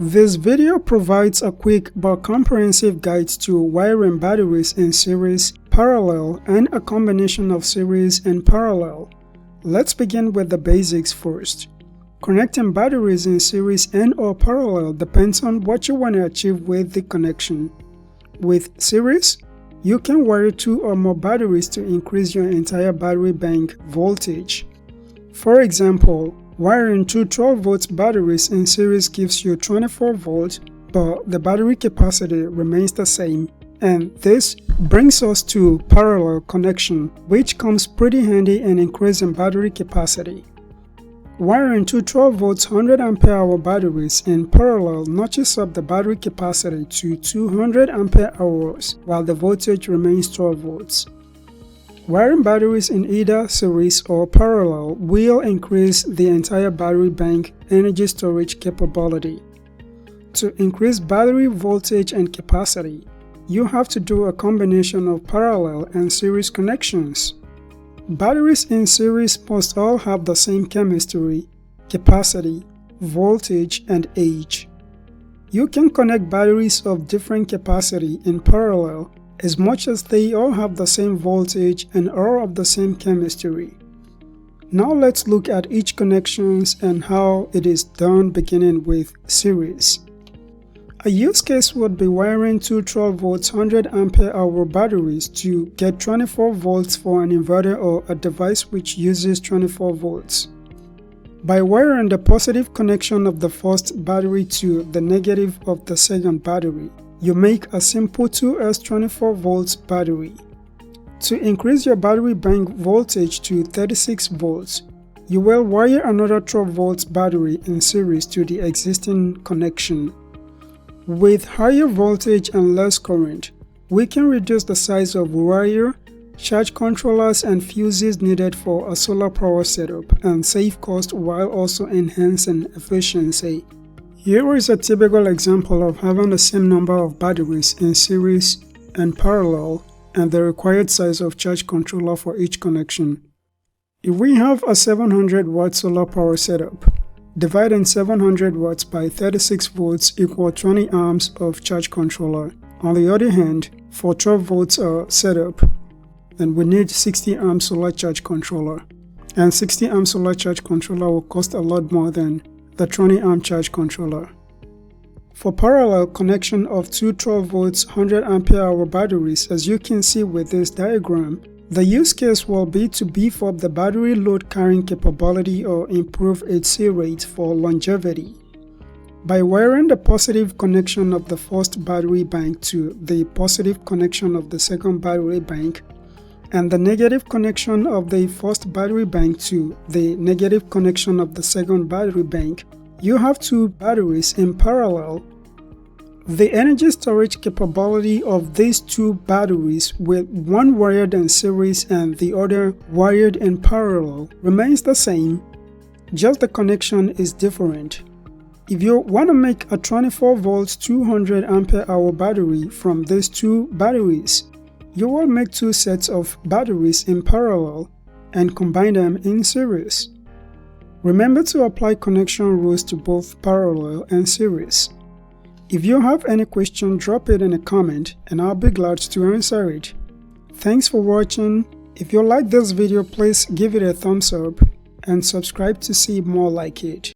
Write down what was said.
This video provides a quick but comprehensive guide to wiring batteries in series, parallel, and a combination of series and parallel. Let's begin with the basics first. Connecting batteries in series and/or parallel depends on what you want to achieve with the connection. With series, you can wire 2 or more batteries to increase your entire battery bank voltage. For example, wiring two 12-volt batteries in series gives you 24 volts, but the battery capacity remains the same. And this brings us to parallel connection, which comes pretty handy in increasing battery capacity. Wiring two 12-volt 100 Ah batteries in parallel notches up the battery capacity to 200 Ah while the voltage remains 12 volts. Wiring batteries in either series or parallel will increase the entire battery bank energy storage capability. To increase battery voltage and capacity, you have to do a combination of parallel and series connections. Batteries in series must all have the same chemistry, capacity, voltage, and age. You can connect batteries of different capacity in parallel as much as they all have the same voltage and are of the same chemistry. Now let's look at each connections and how it is done, beginning with series. A use case would be wiring two 12-volt 100 Ah batteries to get 24 volts for an inverter or a device which uses 24 volts. By wiring the positive connection of the first battery to the negative of the second battery, you make a simple 2S 24 volts battery. To increase your battery bank voltage to 36 volts, you will wire another 12 volts battery in series to the existing connection. With higher voltage and less current, we can reduce the size of wire, charge controllers, and fuses needed for a solar power setup and save cost while also enhancing efficiency. Here is a typical example of having the same number of batteries in series and parallel and the required size of charge controller for each connection. If we have a 700 watt solar power setup, dividing 700 watts by 36 volts equals 20 amps of charge controller. On the other hand, for 12 volts setup, then we need 60 amp solar charge controller. And 60 amp solar charge controller will cost a lot more than the 20 amp charge controller. For parallel connection of two 12 volts 100 Ah batteries, as you can see with this diagram, the use case will be to beef up the battery load carrying capability or improve its C rate for longevity. By wiring the positive connection of the first battery bank to the positive connection of the second battery bank, and the negative connection of the first battery bank to the negative connection of the second battery bank, you have two batteries in parallel. The energy storage capability of these two batteries, with one wired in series and the other wired in parallel, remains the same, just the connection is different. If you want to make a 24 volts 200 Ah battery from these two batteries, you will make two sets of batteries in parallel and combine them in series. Remember to apply connection rules to both parallel and series. If you have any question, drop it in a comment and I'll be glad to answer it. Thanks for watching. If you like this video, please give it a thumbs up and subscribe to see more like it.